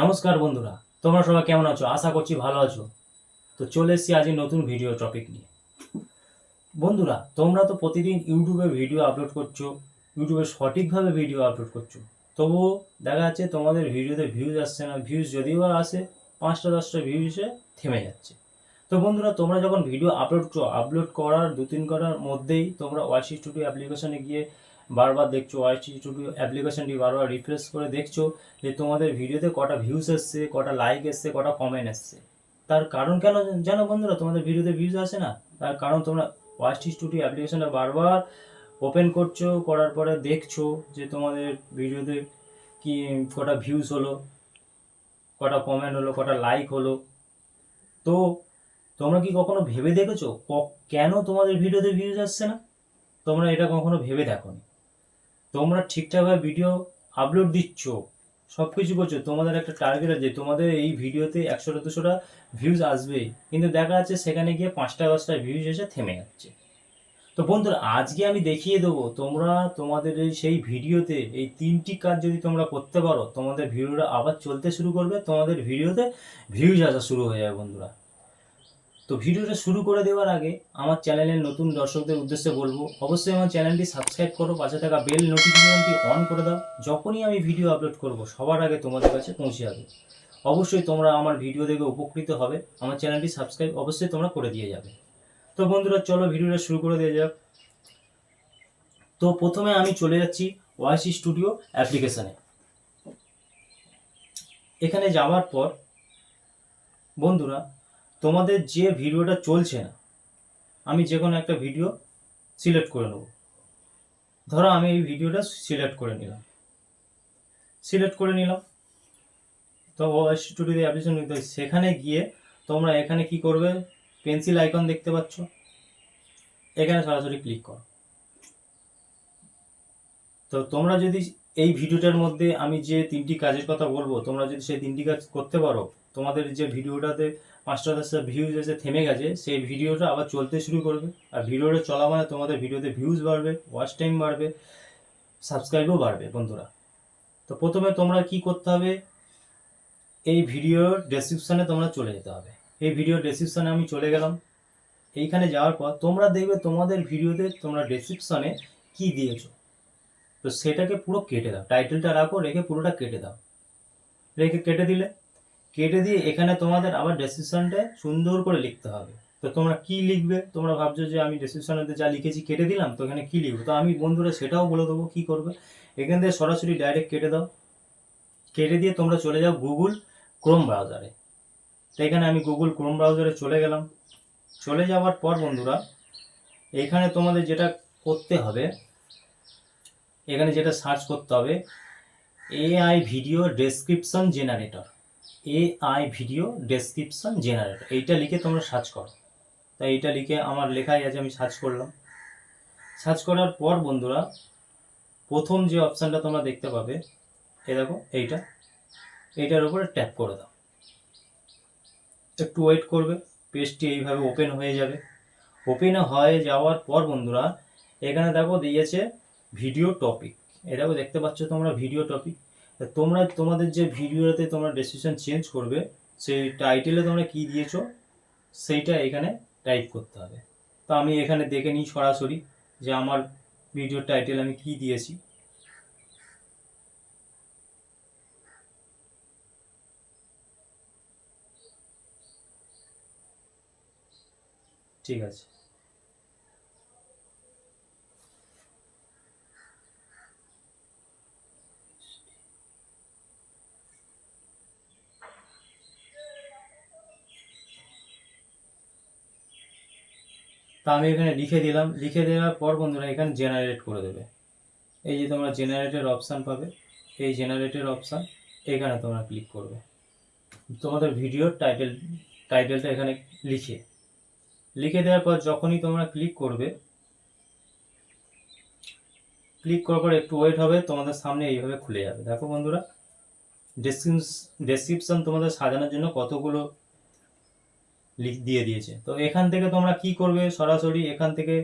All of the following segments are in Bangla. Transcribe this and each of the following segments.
নমস্কার বন্ধুরা, তোমরা সবাই কেমন আছো? আশা করছি ভালো আছো। তো চলে এসেছি আজ নতুন ভিডিও টপিক নিয়ে। বন্ধুরা, তোমরা তো প্রতিদিন ইউটিউবে ভিডিও আপলোড করছো, ইউটিউবে সঠিকভাবে ভিডিও আপলোড করছো, তবুও দেখা যাচ্ছে তোমাদের ভিডিওতে ভিউজ আসছে না। ভিউজ যদিও বা আসে, 5টা 10টা ভিউজে থেমে যাচ্ছে। তো বন্ধুরা, তোমরা যখন ভিডিও আপলোড করো, আপলোড করার 2-3 ঘন্টার মধ্যেই তোমরা ওয়াইসি স্টুডিও অ্যাপ্লিকেশনে গিয়ে বারবার দেখছো, ওয়াইসি স্টুডিও অ্যাপ্লিকেশনটি বারবার রিফ্রেশ করে দেখছো যে তোমাদের ভিডিওতে কটা ভিউজ এসছে, কটা লাইক এসছে, কটা কমেন্ট এসছে। তার কারণ কেন জানো বন্ধুরা? তোমাদের ভিডিওতে ভিউজ আসে না, তার কারণ তোমরা ওয়াইসি স্টুডিও অ্যাপ্লিকেশনটা বারবার ওপেন করছো, করার পরে দেখছো যে তোমাদের ভিডিওতে কি কটা ভিউজ হলো, কটা কমেন্ট হলো, কটা লাইক হলো। তো তোমরা কি কখনো ভেবে দেখেছো কেন তোমাদের ভিডিওতে ভিউজ আসছে না? তোমরা এটা কখনো ভেবে দেখোনি। তোমরা ঠিকঠাকভাবে ভিডিও আপলোড দিচ্ছ, সব কিছু করছো, তোমাদের একটা টার্গেট আছে তোমাদের এই ভিডিওতে 100-200টা ভিউজ আসবে, কিন্তু দেখা যাচ্ছে সেখানে গিয়ে 5টা 10টা ভিউজ এসে থেমে যাচ্ছে। তো বন্ধুরা, আজকে আমি দেখিয়ে দেবো তোমরা তোমাদের এই সেই ভিডিওতে এই 3টি কাজ যদি তোমরা করতে পারো, তোমাদের ভিডিওটা আবার চলতে শুরু করবে, তোমাদের ভিডিওতে ভিউজ আসা শুরু হয়ে যাবে বন্ধুরা। তো ভিডিওটা শুরু করে দেওয়ার আগে আমার চ্যানেলের নতুন দর্শকদের উদ্দেশ্যে বলবো, অবশ্যই আমার চ্যানেলটি সাবস্ক্রাইব করো, পাশে থাকা বেল নোটিফিকেশনটি অন করে দাও। যখনই আমি ভিডিও আপলোড করব সবার আগে তোমাদের কাছে পৌঁছে যাবে। অবশ্যই তোমরা আমার ভিডিও দেখে উপকৃত হবে, আমার চ্যানেলটি সাবস্ক্রাইব অবশ্যই তোমরা করে দিয়ে যাবে। তো বন্ধুরা, চলো ভিডিওটা শুরু করে দেওয়া যাক। তো প্রথমে আমি চলে যাচ্ছি ওয়াইসি স্টুডিও অ্যাপ্লিকেশানে। এখানে যাওয়ার পর বন্ধুরা, তোমাদের যে ভিডিওটা চলছে না, আমি যে কোনো একটা ভিডিও সিলেক্ট করে নেব। ধরো আমি এই ভিডিওটা সিলেক্ট করে নিলাম। তো ওয়াইসি স্টুডিও অ্যাপ্লিকেশন সেখানে গিয়ে তোমরা এখানে কি করবে, পেন্সিল আইকন দেখতে পাচ্ছ, এখানে সরাসরি ক্লিক করো। তো তোমরা যদি এই ভিডিওটার মধ্যে আমি যে 3টি কাজের কথা বলবো, তোমরা যদি সেই 3টি কাজ করতে পারো, তোমাদের যে ভিডিওটাতে 5টা 10টা ভিউজ এসে থেমে গেছে, সেই ভিডিওটা আবার চলতে শুরু করবে। আর ভিডিওটা চলা মানে তোমাদের ভিডিওতে ভিউজ বাড়বে, ওয়াচ টাইম বাড়বে, সাবস্ক্রাইবও বাড়বে বন্ধুরা। তো প্রথমে তোমরা কি করতে হবে, এই ভিডিওর ডেসক্রিপশানে তোমরা চলে যেতে হবে। এই ভিডিওর ডেসক্রিপশানে আমি চলে গেলাম। এইখানে যাওয়ার পর তোমরা দেখবে তোমাদের ভিডিওতে তোমরা ডেসক্রিপশানে কি দিয়েছো, তো সেটাকে পুরো কেটে দাও। টাইটেলটা রাখো, রেখে পুরোটা কেটে দাও। কেটে দিয়ে এখানে তোমাদের আবার ডেসক্রিপশনটা সুন্দর করে লিখতে হবে। তো তোমরা কি লিখবে? তোমরা ভাবছো যে আমি ডেসক্রিপশনে যা লিখেছি কেটে দিলাম, তো এখানে কি লিখবো? তো আমি বন্ধুরা সেটাও বলে দেবো কি করবে। এখান থেকে সরাসরি ডাইরেক্ট কেটে দাও। কেটে দিয়ে তোমরা চলে যাও গুগল ক্রোম ব্রাউজারে। তো এখানে আমি গুগল ক্রোম ব্রাউজারে চলে গেলাম। চলে যাওয়ার পর বন্ধুরা, এখানে তোমাদের যেটা করতে হবে, এখানে যেটা সার্চ করতে হবে, AI video description generator. AI video description generator, এইটা লিখে তোমরা সার্চ করো। তাই এইটা লিখে আমার লেখাই আছে, আমি সার্চ করলাম। সার্চ করার পর বন্ধুরা, প্রথম যে অপশানটা তোমরা দেখতে পাবে, এই দেখো এইটার উপরে ট্যাপ করে দাও। একটু ওয়েট করবে, পেজটি এইভাবে ওপেন হয়ে যাবে। ওপেন হয়ে যাওয়ার পর বন্ধুরা, এখানে দেখো দিয়েছে ভিডিও টপিক। এটাও দেখতে পাচ্ছ তোমরা, ভিডিও টপিক। তোমরা তোমাদের যে ভিডিওতে তোমরা ডেসক্রিপশন চেঞ্জ করবে, সেই টাইটেলে তোমরা কি দিয়েছো সেইটা এখানে টাইপ করতে হবে। তো আমি এখানে দেখে নিই সরাসরি যে আমার ভিডিওর টাইটেল আমি কি দিয়েছি। ঠিক আছে, তা আমি এখানে লিখে দিলাম। লিখে দেওয়ার পর বন্ধুরা, এখানে জেনারেট করে দেবে। এই যে তোমরা জেনারেটের অপশান পাবে, এই জেনারেটের অপশান, এখানে তোমরা ক্লিক করবে। তোমাদের ভিডিওর টাইটেলটা এখানে লিখে দেওয়ার পর যখনই তোমরা ক্লিক করবে, ক্লিক করার পর একটু ওয়েট হবে, তোমাদের সামনে এইভাবে খুলে যাবে। দেখো বন্ধুরা, ডেসক্রিপশন তোমাদের সাজানোর জন্য কতগুলো দিয়ে দিয়েছে। তো এখান থেকে তোমরা কি করবে, সরাসরি এখান থেকে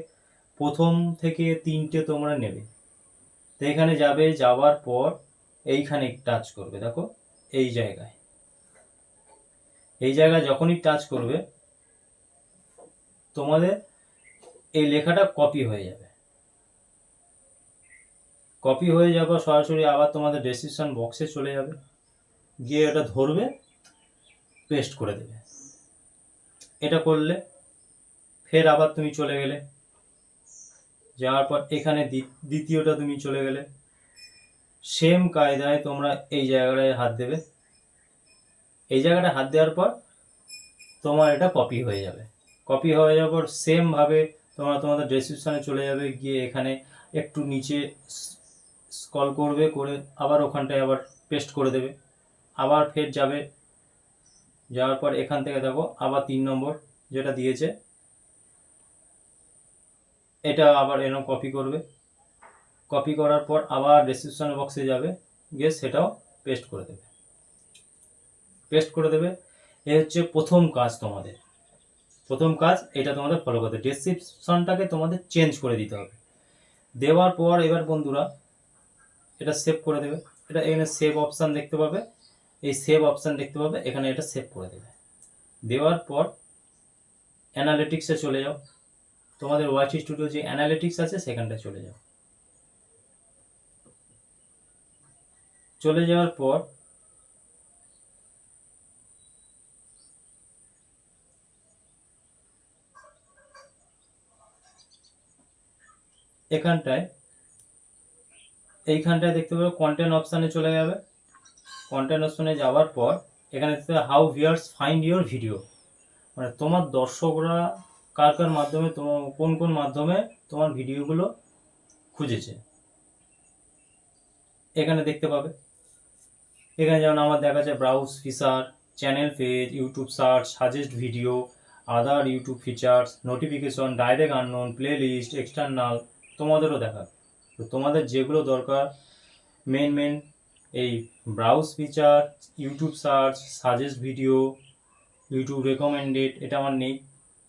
প্রথম থেকে 3টে তোমরা নেবে। তো এখানে যাবে, যাওয়ার পর এইখানে টাচ করবে, দেখো এই জায়গায় এই জায়গায় যখনই টাচ করবে তোমাদের এই লেখাটা কপি হয়ে যাবে। কপি হয়ে যাবে সরাসরি আবার তোমাদের ডেসক্রিপশন বক্সে চলে যাবে, গিয়ে এটা ধরবে, পেস্ট করে দেবে। এটা করলে ফের আবার তুমি চলে গেলে, যাওয়ার পর এখানে দ্বিতীয়টা তুমি চলে গেলে, সেম কায়দায় তোমরা এই জায়গাটায় হাত দেবে। এই জায়গাটা হাত দেওয়ার পর তোমার এটা কপি হয়ে যাবে। কপি হয়ে যাওয়ার পর সেমভাবে তোমরা তোমাদের ডেসক্রিপশনে চলে যাবে, গিয়ে এখানে একটু নিচে স্ক্রল করবে, করে আবার ওখানটায় আবার পেস্ট করে দেবে। আবার ফের যাবে, যাওয়ার পর এখান থেকে দেখো আবার 3 নম্বর যেটা দিয়েছে এটা আবার এরকম কপি করবে। কপি করার পর আবার ডেসক্রিপশন বক্সে যাবে, গিয়ে সেটাও পেস্ট করে দেবে। পেস্ট করে দেবে। এই হচ্ছে প্রথম কাজ তোমাদের। প্রথম কাজ এটা তোমাদের ফলো করতে, ডেসক্রিপশনটাকে তোমাদের চেঞ্জ করে দিতে হবে। দেওয়ার পর এবার বন্ধুরা এটা সেভ করে দেবে। এটা এখানে সেভ অপশান দেখতে পাবে, এই সেভ অপশান দেখতে পাবে, এখানে এটা সেভ করে দেবে। দেওয়ার পর অ্যানালিটিক্সে চলে যাও, তোমাদের ওয়াইটি স্টুডিও যে অ্যানালিটিক্স আছে সেখানটায় চলে যাও। চলে যাওয়ার পর এইখানটায় দেখতে পাবে কন্টেন্ট অপশানে চলে যাবে। কন্টেন্ট অপশানে যাওয়ার পর এখানে দেখতে পাবে how viewers find your video, মানে তোমার দর্শকরা কার কার মাধ্যমে, তোমার কোন কোন মাধ্যমে তোমার ভিডিওগুলো খুঁজেছে এখানে দেখতে পাবে। এখানে যেমন আমার দেখা যায় browse feature, channel page, YouTube search, suggest video, other YouTube features, notification, direct unknown, play list, external, তোমাদেরও দেখা। তো তোমাদের যেগুলো দরকার মেন এই browse feature, YouTube search, suggest video, YouTube recommended, এটা আমার নেই,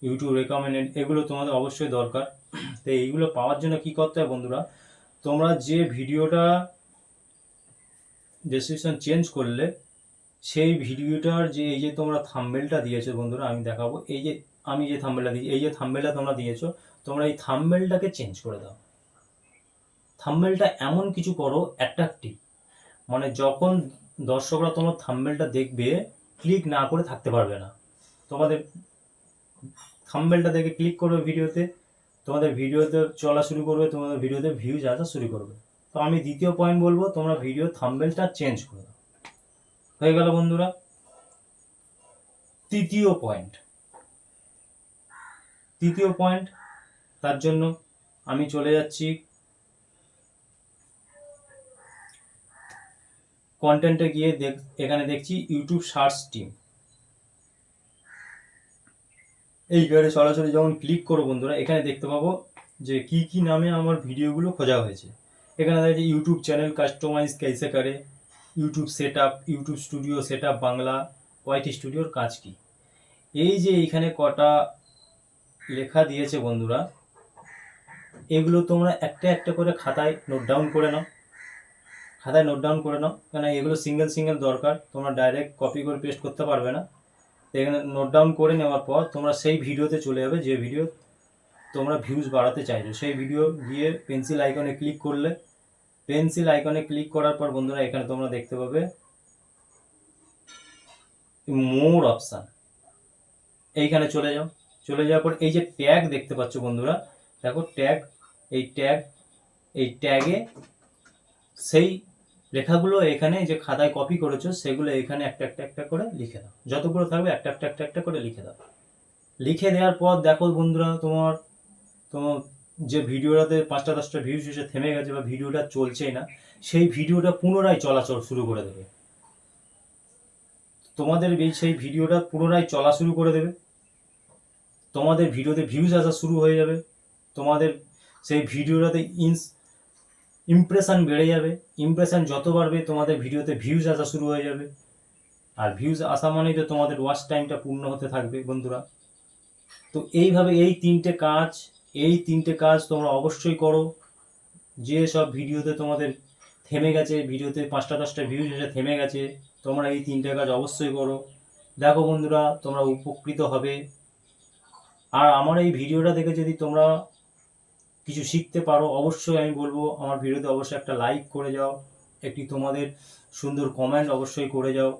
ইউটিউব রেকমেন্ডেড, এগুলো তোমাদের অবশ্যই দরকার। তো এইগুলো পাওয়ার জন্য কি করতে হবে বন্ধুরা, তোমরা যে ভিডিওটা ডেসক্রিপশন চেঞ্জ করলে সেই ভিডিওটার যে এই যে তোমরা থাম্বনেলটা দিয়েছো বন্ধুরা, আমি দেখাবো, এই যে আমি যে থাম্বনেলটা দিয়েছি, এই যে থাম্বনেলটা তোমরা দিয়েছো, তোমরা এই থাম্বনেলটাকে চেঞ্জ করে দাও। থাম্বনেলটা এমন কিছু করো অ্যাট্রাকটিভ, মানে যখন দর্শকরা তোমার থাম্বনেলটা দেখবে ক্লিক না করে থাকতে পারবে না। তোমাদের থাম্বনেলটা দেখে ক্লিক করবে ভিডিওতে, তোমাদের ভিডিওতে চলা শুরু করবে, তোমাদের ভিডিওতে ভিউজ আসা শুরু করবে। তো আমি দ্বিতীয় পয়েন্ট বলবো, তোমরা ভিডিও থাম্বনেলটা চেঞ্জ করে দাও। হয়ে গেল বন্ধুরা। তৃতীয় পয়েন্ট, তার জন্য আমি চলে যাচ্ছি কন্টেন্টে গিয়ে এখানে দেখছি ইউটিউব সার্চ টিম। এইখানে সরাসরি যখন ক্লিক করো বন্ধুরা, এখানে দেখতে পাবো যে কি কি নামে আমার ভিডিওগুলো খোঁজা হয়েছে। এখানে দেখছি ইউটিউব চ্যানেল কাস্টমাইজ कैसे করে, YouTube set up, YouTube studio set up Bangla, YT স্টুডিওর কাজ কি। এই যে এইখানে কটা লেখা দিয়েছে বন্ধুরা, এগুলো তোমরা একটা একটা করে খাতায় নোট ডাউন করে নাও। কেন এগুলো সিঙ্গেল দরকার, তোমরা ডাইরেক্ট কপি করে পেস্ট করতে পারবে না। এখানে নোট ডাউন করে নেওয়ার পর তোমরা সেই ভিডিওতে চলে যাবে যে ভিডিও তোমরা ভিউজ বাড়াতে চাইছো। সেই ভিডিও গিয়ে পেন্সিল আইকনে ক্লিক করলে, পেন্সিল আইকনে ক্লিক করার পর বন্ধুরা এখানে তোমরা দেখতে পাবে মোর অপশান, এইখানে চলে যাও। চলে যাওয়ার পর এই যে ট্যাগ দেখতে পাচ্ছ বন্ধুরা, দেখো ট্যাগ, এই ট্যাগে সেই লেখাগুলো এখানে যে খাতায় কপি করেছো সেগুলো এখানে একটা করে লিখে দাও। যতগুলো থাকবে একটা করে লিখে দাও। লিখে দেওয়ার পর দেখো বন্ধুরা, তোমার যে ভিডিওটাতে 5-10টা ভিউজ এসে থেমে গেছে বা ভিডিওটা চলছেই না, সেই ভিডিওটা পুনরায় চলাচল শুরু করে দেবে। তোমাদের সেই ভিডিওটা পুনরায় চলা শুরু করে দেবে, তোমাদের ভিডিওতে ভিউজ আসা শুরু হয়ে যাবে, তোমাদের সেই ভিডিওটাতে ইমপ্রেশন বেড়ে যাবে। ইমপ্রেশন যত বাড়বে তোমাদের ভিডিওতে ভিউজ আসা শুরু হয়ে যাবে, আর ভিউজ আসা মানেই তো তোমাদের ওয়াচ টাইমটা পূর্ণ হতে থাকবে বন্ধুরা। তো এইভাবে এই তিনটে কাজ তোমরা অবশ্যই করো। যে সব ভিডিওতে তোমাদের থেমে গেছে, ভিডিওতে 5-10টা ভিউজ এসে থেমে গেছে, তোমরা এই 3টে কাজ অবশ্যই করো। দেখো বন্ধুরা, তোমরা উপকৃত হবে। আর আমার এই ভিডিওটা দেখে যদি তোমরা কিছু শিখতে পারো, অবশ্যই আমি বলবো আমার ভিডিওতে অবশ্যই একটা লাইক করে যাও, একটি তোমাদের সুন্দর কমেন্ট অবশ্যই করে যাও।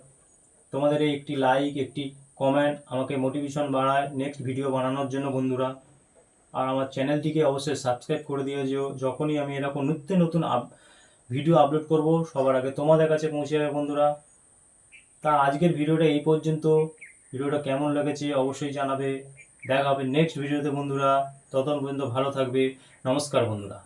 তোমাদের এই একটি লাইক, একটি কমেন্ট আমাকে মোটিভেশন বাড়ায় নেক্সট ভিডিও বানানোর জন্য বন্ধুরা। আর আমার চ্যানেলটিকে অবশ্যই সাবস্ক্রাইব করে দিও, যে যখনই আমি এরকম নিত্য নতুন ভিডিও আপলোড করব সবার আগে তোমাদের কাছে পৌঁছে যাবে বন্ধুরা। তা আজকের ভিডিওটা এই পর্যন্ত। ভিডিওটা কেমন লেগেছে অবশ্যই জানাবে। দেখা হবে নেক্সট ভিডিওতে বন্ধুরা। ততক্ষণ পর্যন্ত ভালো থাকবে। নমস্কার বন্ধুরা।